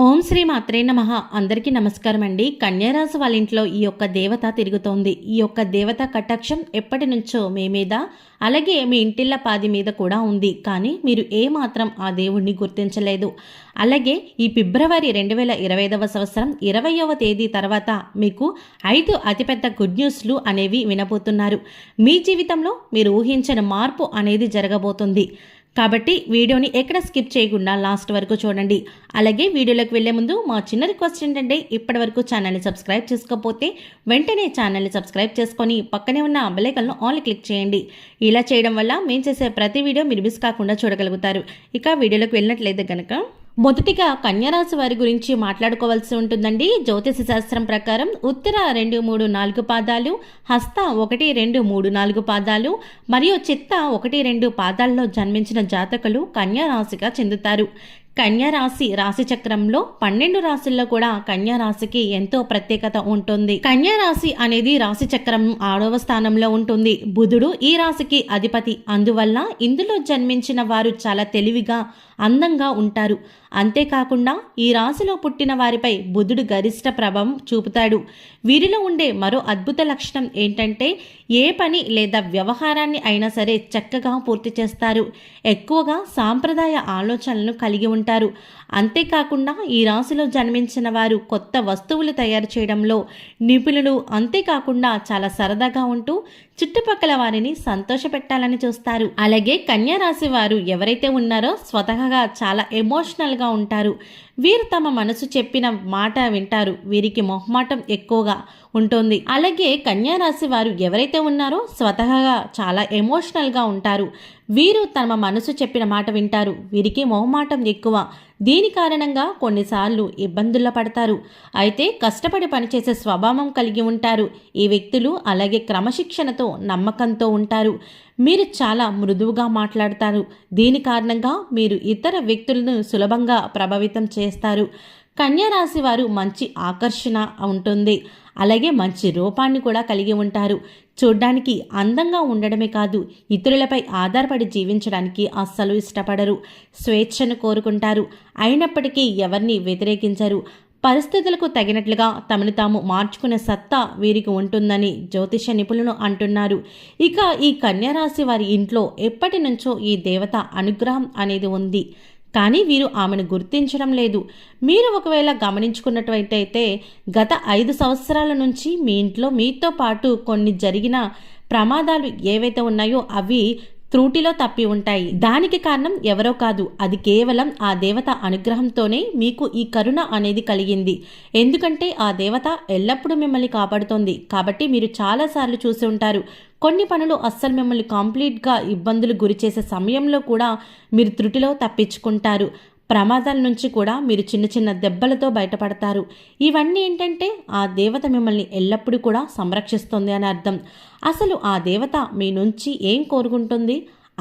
ఓం శ్రీ మాత్రే నమః. అందరికీ నమస్కారం అండి. కన్యారాశి వాళ్ళ ఇంట్లో ఈ యొక్క దేవత తిరుగుతోంది. ఈ యొక్క దేవత కటాక్షం ఎప్పటి నుంచో మీ మీద, అలాగే మీ ఇంటిళ్ళ పాది మీద కూడా ఉంది. కానీ మీరు ఏమాత్రం ఆ దేవుణ్ణి గుర్తించలేదు. అలాగే ఈ ఫిబ్రవరి 2025వ సంవత్సరం 20వ తేదీ తర్వాత మీకు 5 అతిపెద్ద గుడ్ న్యూస్లు అనేవి వినబోతున్నారు. మీ జీవితంలో మీరు ఊహించిన మార్పు అనేది జరగబోతుంది. కాబట్టి వీడియోని ఎక్కడ స్కిప్ చేయకుండా లాస్ట్ వరకు చూడండి. అలాగే వీడియోలోకి వెళ్లే ముందు మా చిన్న రిక్వెస్ట్ ఏంటంటే ఇప్పటి వరకు ఛానల్ని సబ్స్క్రైబ్ చేసుకోకపోతే వెంటనే ఛానల్ని సబ్స్క్రైబ్ చేసుకొని పక్కనే ఉన్న బెల్ ఐకాన్లో ఆల్ క్లిక్ చేయండి. ఇలా చేయడం వల్ల మేము చేసే ప్రతి వీడియో మీరు మిస్ కాకుండా చూడగలుగుతారు. ఇక వీడియోలోకి వెళ్ళినట్లయితే కనుక మొదటిగా కన్యారాశి వారి గురించి మాట్లాడుకోవాల్సి ఉంటుందండి. జ్యోతిష శాస్త్రం ప్రకారం ఉత్తర 2, 3, 4 పాదాలు, హస్త 1, 2, 3, 4 పాదాలు మరియు చిత్త 1, 2 పాదాల్లో జన్మించిన జాతకులు కన్యారాశిగా చెందుతారు. కన్యారాశి రాశి చక్రంలో 12 రాశుల్లో కూడా కన్యారాశికి ఎంతో ప్రత్యేకత ఉంటుంది. కన్యారాశి అనేది రాశి చక్రం 6వ స్థానంలో ఉంటుంది. బుధుడు ఈ రాశికి అధిపతి. అందువల్ల ఇందులో జన్మించిన వారు చాలా తెలివిగా, అందంగా ఉంటారు. అంతేకాకుండా ఈ రాశిలో పుట్టిన వారిపై బుధుడు గరిష్ట ప్రభావం చూపుతాడు. వీరిలో ఉండే మరో అద్భుత లక్షణం ఏంటంటే ఏ పని లేదా వ్యవహారాన్ని అయినా సరే చక్కగా పూర్తి చేస్తారు. ఎక్కువగా సాంప్రదాయ ఆలోచనలను కలిగి ఉంటారు. అంతేకాకుండా ఈ రాశిలో జన్మించిన వారు కొత్త వస్తువులు తయారు చేయడంలో నిపుణులు. అంతేకాకుండా చాలా సరదాగా ఉంటూ చుట్టుపక్కల వారిని సంతోషపెట్టాలని చూస్తారు. అలాగే కన్యా రాశి వారు ఎవరైతే ఉన్నారో స్వతహాగా చాలా ఎమోషనల్గా ఉంటారు. వీరు తమ మనసు చెప్పిన మాట వింటారు. వీరికి మొహమాటం ఎక్కువగా ఉంటుంది. అలాగే కన్యా రాశి వారు ఎవరైతే ఉన్నారో స్వతహాగా చాలా ఎమోషనల్గా ఉంటారు. వీరు తమ మనసు చెప్పిన మాట వింటారు. వీరికి మొహమాటం ఎక్కువ. దీని కారణంగా కొన్నిసార్లు ఇబ్బందుల్లో పడతారు. అయితే కష్టపడి పనిచేసే స్వభావం కలిగి ఉంటారు ఈ వ్యక్తులు. అలాగే క్రమశిక్షణతో, నమ్మకంతో ఉంటారు. మీరు చాలా మృదువుగా మాట్లాడతారు. దీని కారణంగా మీరు ఇతర వ్యక్తులను సులభంగా ప్రభావితం చేస్తారు. కన్యా రాశి వారు మంచి ఆకర్షణ ఉంటుంది. అలాగే మంచి రూపాన్ని కూడా కలిగి ఉంటారు. చూడ్డానికి అందంగా ఉండడమే కాదు, ఇతరులపై ఆధారపడి జీవించడానికి అస్సలు ఇష్టపడరు. స్వేచ్ఛను కోరుకుంటారు. అయినప్పటికీ ఎవరిని వ్యతిరేకించరు. పరిస్థితులకు తగినట్లుగా తమను తాము మార్చుకునే సత్తా వీరికి ఉంటుందని జ్యోతిష నిపుణులు అంటున్నారు. ఇక ఈ కన్యారాశి వారి ఇంట్లో ఎప్పటి నుంచో ఈ దేవత అనుగ్రహం అనేది ఉంది. కానీ వీరు ఆమెను గుర్తించడం లేదు. మీరు ఒకవేళ గమనించుకున్నట్లయితే గత 5 సంవత్సరాల నుంచి మీ ఇంట్లో మీతో పాటు కొన్ని జరిగిన ప్రమాదాలు ఏవైతే ఉన్నాయో అవి త్రుటిలో తప్పి ఉంటాయి. దానికి కారణం ఎవరో కాదు, అది కేవలం ఆ దేవత అనుగ్రహంతోనే మీకు ఈ కరుణ అనేది కలిగింది. ఎందుకంటే ఆ దేవత ఎల్లప్పుడూ మిమ్మల్ని కాపాడుతోంది. కాబట్టి మీరు చాలాసార్లు చూసి ఉంటారు, కొన్ని పనులు అస్సలు మిమ్మల్ని కంప్లీట్గా ఇబ్బందులు గురి చేసే సమయంలో కూడా మీరు త్రుటిలో తప్పించుకుంటారు. ప్రమాదాల నుంచి కూడా మీరు చిన్న చిన్న దెబ్బలతో బయటపడతారు. ఇవన్నీ ఏంటంటే ఆ దేవత మిమ్మల్ని ఎల్లప్పుడూ కూడా సంరక్షిస్తుంది అని అర్థం. అసలు ఆ దేవత మీ నుంచి ఏం కోరుకుంటుంది,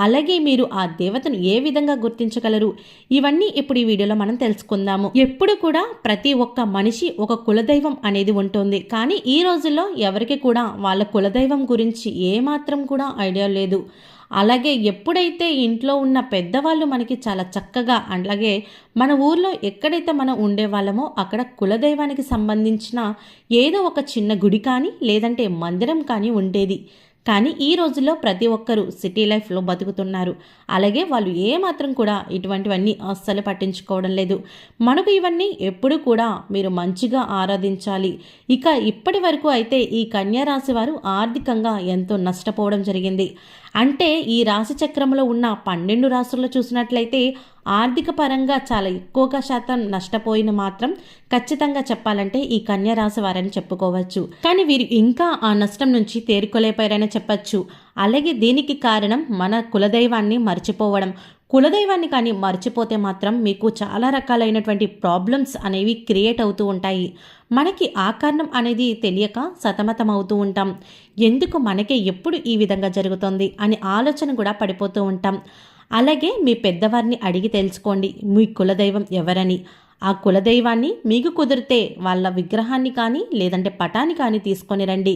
అలాగే మీరు ఆ దేవతను ఏ విధంగా గుర్తించగలరు, ఇవన్నీ ఇప్పుడు ఈ వీడియోలో మనం తెలుసుకుందాము. ఎప్పుడు కూడా ప్రతి ఒక్క మనిషి ఒక కులదైవం అనేది ఉంటుంది. కానీ ఈ రోజుల్లో ఎవరికి కూడా వాళ్ళ కులదైవం గురించి ఏమాత్రం కూడా ఐడియా లేదు. అలాగే ఎప్పుడైతే ఇంట్లో ఉన్న పెద్దవాళ్ళు మనకి చాలా చక్కగా, అలాగే మన ఊర్లో ఎక్కడైతే మనం ఉండేవాళ్ళమో అక్కడ కులదైవానికి సంబంధించిన ఏదో ఒక చిన్న గుడి కానీ లేదంటే మందిరం కానీ ఉండేది. కానీ ఈ రోజుల్లో ప్రతి ఒక్కరూ సిటీ లైఫ్లో బతుకుతున్నారు. అలాగే వాళ్ళు ఏమాత్రం కూడా ఇటువంటివన్నీ అస్సలు పట్టించుకోవడం లేదు. మనకు ఇవన్నీ ఎప్పుడు కూడా మీరు మంచిగా ఆరాధించాలి. ఇక ఇప్పటి వరకు అయితే ఈ కన్యా రాశి వారు ఆర్థికంగా ఎంతో నష్టపోవడం జరిగింది. అంటే ఈ రాశి చక్రంలో ఉన్న 12 రాశుల్లో చూసినట్లయితే ఆర్థిక పరంగా చాలా ఎక్కువగా శాతం నష్టపోయిన మాత్రం ఖచ్చితంగా చెప్పాలంటే ఈ కన్యా రాశి వారని చెప్పుకోవచ్చు. కానీ వీరు ఇంకా ఆ నష్టం నుంచి తేరుకోలేపారని చెప్పచ్చు. అలాగే దీనికి కారణం మన కులదైవాన్ని మర్చిపోవడం. కులదైవాన్ని కానీ మర్చిపోతే మాత్రం మీకు చాలా రకాలైనటువంటి ప్రాబ్లమ్స్ అనేవి క్రియేట్ అవుతూ ఉంటాయి. మనకి ఆ కారణం అనేది తెలియక సతమతం అవుతూ ఉంటాం. ఎందుకు మనకే ఎప్పుడు ఈ విధంగా జరుగుతుంది అని ఆలోచన కూడా పడిపోతూ ఉంటాం. అలాగే మీ పెద్దవారిని అడిగి తెలుసుకోండి మీ కులదైవం ఎవరని. ఆ కులదైవాన్ని మీకు కుదిరితే వాళ్ళ విగ్రహాన్ని కానీ లేదంటే పటాన్ని కానీ తీసుకొని రండి.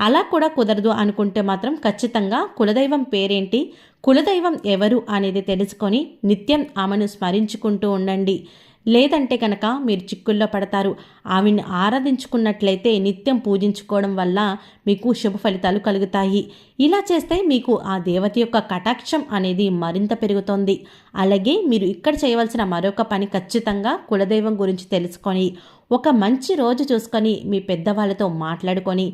అలా కూడా కుదరదు అనుకుంటే మాత్రం ఖచ్చితంగా కులదైవం పేరేంటి, కులదైవం ఎవరు అనేది తెలుసుకొని నిత్యం ఆమెను స్మరించుకుంటూ ఉండండి. లేదంటే కనుక మీరు చిక్కుల్లో పడతారు. ఆవిడ్ని ఆరాధించుకున్నట్లయితే నిత్యం పూజించుకోవడం వల్ల మీకు శుభ ఫలితాలు కలుగుతాయి. ఇలా చేస్తే మీకు ఆ దేవత యొక్క కటాక్షం అనేది మరింత పెరుగుతుంది. అలాగే మీరు ఇక్కడ చేయవలసిన మరొక పని, ఖచ్చితంగా కులదైవం గురించి తెలుసుకొని ఒక మంచి రోజు చూసుకొని మీ పెద్దవాళ్ళతో మాట్లాడుకొని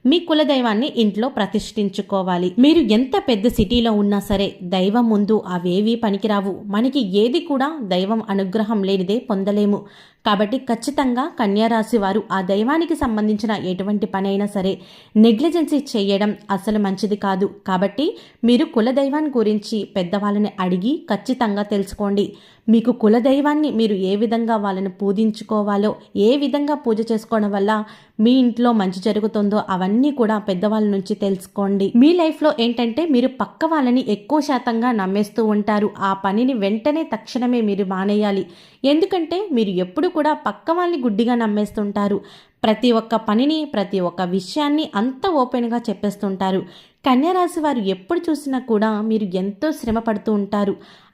మీ కులదైవాన్ని ఇంట్లో ప్రతిష్ఠించుకోవాలి. మీరు ఎంత పెద్ద సిటీలో ఉన్నా సరే దైవం ముందు అవేవీ పనికిరావు. మనకి ఏది కూడా దైవం అనుగ్రహం లేనిదే పొందలేము. కాబట్టి ఖచ్చితంగా కన్యారాశి వారు ఆ దైవానికి సంబంధించిన ఎటువంటి పని అయినా సరే నెగ్లిజెన్సీ చేయడం అసలు మంచిది కాదు. కాబట్టి మీరు కులదైవాన్ని గురించి పెద్దవాళ్ళని అడిగి ఖచ్చితంగా తెలుసుకోండి. మీకు కులదైవాన్ని మీరు ఏ విధంగా వాళ్ళని పూజించుకోవాలో, ఏ విధంగా పూజ చేసుకోవడం వల్ల మీ ఇంట్లో మంచి జరుగుతుందో అవన్నీ కూడా పెద్దవాళ్ళ నుంచి తెలుసుకోండి. మీ లైఫ్లో ఏంటంటే మీరు పక్క వాళ్ళని ఎక్కువ శాతంగా నమ్మేస్తూ ఉంటారు. ఆ పనిని వెంటనే తక్షణమే మీరు మానేయాలి. ఎందుకంటే మీరు ఎప్పుడు కూడా పక్క వాళ్ళని గుడ్డిగా నమ్మేస్తుంటారు. ప్రతి ఒక్క పనిని, ప్రతి ఒక్క విషయాన్ని అంత ఓపెన్గా చెప్పేస్తుంటారు. కన్యారాశి వారు ఎప్పుడు చూసినా కూడా మీరు ఎంతో శ్రమ పడుతూ ఉంటారు.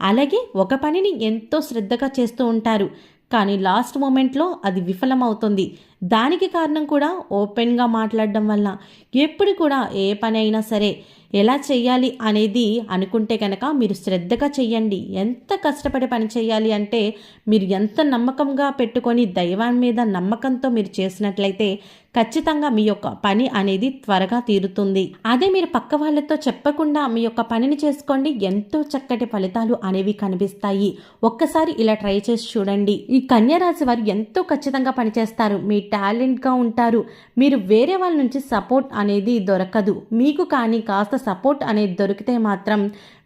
అలాగే ఒక పనిని ఎంతో శ్రద్ధగా చేస్తూ ఉంటారు. కానీ లాస్ట్ మూమెంట్లో అది విఫలమవుతుంది. దానికి కారణం కూడా ఓపెన్గా మాట్లాడడం వల్ల. ఎప్పుడు కూడా ఏ పని అయినా సరే ఎలా చెయ్యాలి అనేది అనుకుంటే కనుక మీరు శ్రద్ధగా చెయ్యండి. ఎంత కష్టపడి పని చేయాలి అంటే మీరు ఎంత నమ్మకంగా పెట్టుకొని దైవం మీద నమ్మకంతో మీరు చేసినట్లయితే ఖచ్చితంగా మీ యొక్క పని అనేది త్వరగా తీరుతుంది. అదే మీరు పక్క వాళ్ళతో చెప్పకుండా మీ యొక్క పనిని చేసుకోండి, ఎంతో చక్కటి ఫలితాలు అనేవి కనిపిస్తాయి. ఒక్కసారి ఇలా ట్రై చేసి చూడండి. ఈ కన్యారాశి వారు ఎంతో ఖచ్చితంగా పనిచేస్తారు. మీ టాలెంట్గా ఉంటారు. మీరు వేరే వాళ్ళ నుంచి సపోర్ట్ అనేది దొరకదు. మీకు కానీ కాస్త సపోర్ట్ అనేది దొరికితే మాత్రం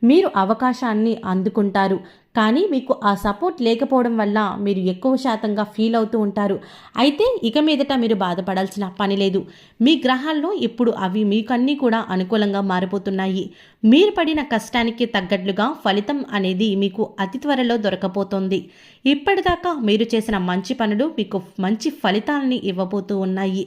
మీరు అవకాశాన్ని అందుకుంటారు. కానీ మీకు ఆ సపోర్ట్ లేకపోవడం వల్ల మీరు ఎక్కువ శాతంగా ఫీల్ అవుతూ ఉంటారు. అయితే ఇక మీదట మీరు బాధపడాల్సిన పని లేదు. మీ గ్రహాల్లో ఇప్పుడు అవి మీకన్నీ కూడా అనుకూలంగా మారిపోతున్నాయి. మీరు పడిన కష్టానికి తగ్గట్లుగా ఫలితం అనేది మీకు అతి త్వరలో దొరకపోతుంది. ఇప్పటిదాకా మీరు చేసిన మంచి పనులు మీకు మంచి ఫలితాలని ఇవ్వబోతూ ఉన్నాయి.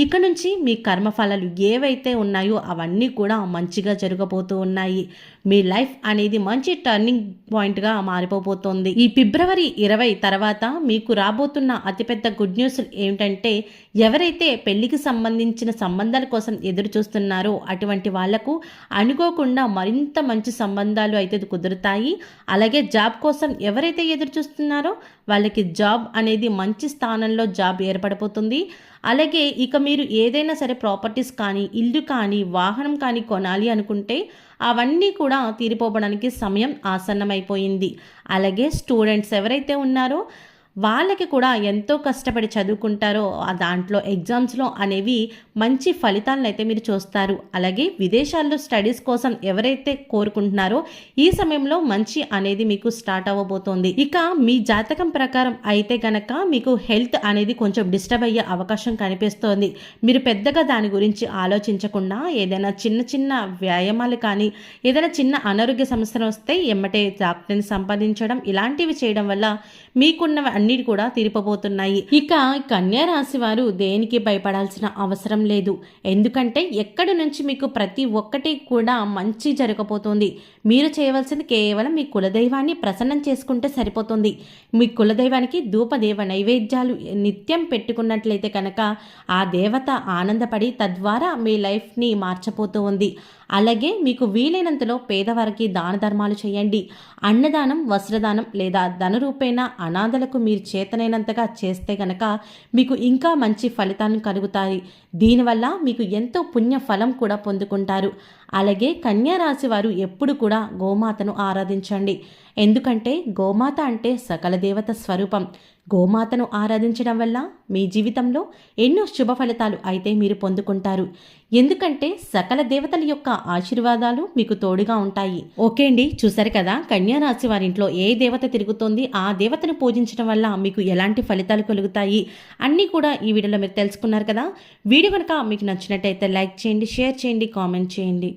ఇక నుంచి మీ కర్మఫలాలు ఏవైతే ఉన్నాయో అవన్నీ కూడా మంచిగా జరగబోతూ ఉన్నాయి. మీ లైఫ్ అనేది మంచి టర్నింగ్ పాయింట్గా మారిపోబోతోంది. ఈ ఫిబ్రవరి 20 తర్వాత మీకు రాబోతున్న అతిపెద్ద గుడ్ న్యూస్ ఏమిటంటే, ఎవరైతే పెళ్లికి సంబంధించిన సంబంధాల కోసం ఎదురు చూస్తున్నారో అటువంటి వాళ్లకు అనుకోకుండా మరింత మంచి సంబంధాలు అయితే కుదురుతాయి. అలాగే జాబ్ కోసం ఎవరైతే ఎదురు చూస్తున్నారో వాళ్ళకి జాబ్ అనేది మంచి స్థానంలో జాబ్ ఏర్పడిపోతుంది. అలాగే ఇక మీరు ఏదైనా సరే ప్రాపర్టీస్ కానీ, ఇల్లు కానీ, వాహనం కానీ కొనాలి అనుకుంటే అవన్నీ కూడా తీరిపోవడానికి సమయం ఆసన్నమైపోయింది. అలాగే స్టూడెంట్స్ ఎవరైతే ఉన్నారో వాళ్ళకి కూడా ఎంతో కష్టపడి చదువుకుంటారో దాంట్లో ఎగ్జామ్స్లో అనేవి మంచి ఫలితాలను అయితే మీరు చూస్తారు. అలాగే విదేశాల్లో స్టడీస్ కోసం ఎవరైతే కోరుకుంటున్నారో ఈ సమయంలో మంచి అనేది మీకు స్టార్ట్ అవ్వబోతోంది. ఇక మీ జాతకం ప్రకారం అయితే కనుక మీకు హెల్త్ అనేది కొంచెం డిస్టర్బ్ అయ్యే అవకాశం కనిపిస్తోంది. మీరు పెద్దగా దాని గురించి ఆలోచించకుండా ఏదైనా చిన్న చిన్న వ్యాయామాలు కానీ, ఏదైనా చిన్న అనారోగ్య సమస్యలు వస్తే ఎమ్మటే డాక్టర్ని సంపాదించడం ఇలాంటివి చేయడం వల్ల మీకున్న అన్నిటి కూడా తీరిపోబోతున్నాయి. ఇక కన్యా రాశి వారు దేనికి భయపడాల్సిన అవసరం లేదు. ఎందుకంటే ఎక్కడి నుంచి మీకు ప్రతి ఒక్కటి కూడా మంచి జరగబోతోంది. మీరు చేయవలసింది కేవలం మీ కులదైవాన్ని ప్రసన్నం చేసుకుంటే సరిపోతుంది. మీ కులదైవానికి ధూపదేవ నైవేద్యాలు నిత్యం పెట్టుకున్నట్లయితే కనుక ఆ దేవత ఆనందపడి తద్వారా మీ లైఫ్ని మార్చబోతూ ఉంది. అలాగే మీకు వీలైనంతలో పేదవారికి దాన ధర్మాలు చేయండి. అన్నదానం, వస్త్రదానం లేదా ధన రూపేణ అనాథలకు మీరు చేతనైనంతగా చేస్తే గనక మీకు ఇంకా మంచి ఫలితాలను కలుగుతాయి. దీనివల్ల మీకు ఎంతో పుణ్య ఫలం కూడా పొందుకుంటారు. అలాగే కన్యా రాశి వారు ఎప్పుడు కూడా గోమాతను ఆరాధించండి. ఎందుకంటే గోమాత అంటే సకల దేవత స్వరూపం. గోమాతను ఆరాధించడం వల్ల మీ జీవితంలో ఎన్నో శుభ ఫలితాలు అయితే మీరు పొందుకుంటారు. ఎందుకంటే సకల దేవతల యొక్క ఆశీర్వాదాలు మీకు తోడుగా ఉంటాయి. ఓకే అండి, చూసారు కదా కన్యా రాశి వారింట్లో ఏ దేవత తిరుగుతోంది, ఆ దేవతను పూజించడం వల్ల మీకు ఎలాంటి ఫలితాలు కలుగుతాయి అన్నీ కూడా ఈ వీడియోలో మీరు తెలుసుకున్నారు కదా. వీడియో కనుక మీకు నచ్చినట్టయితే లైక్ చేయండి, షేర్ చేయండి, కామెంట్ చేయండి.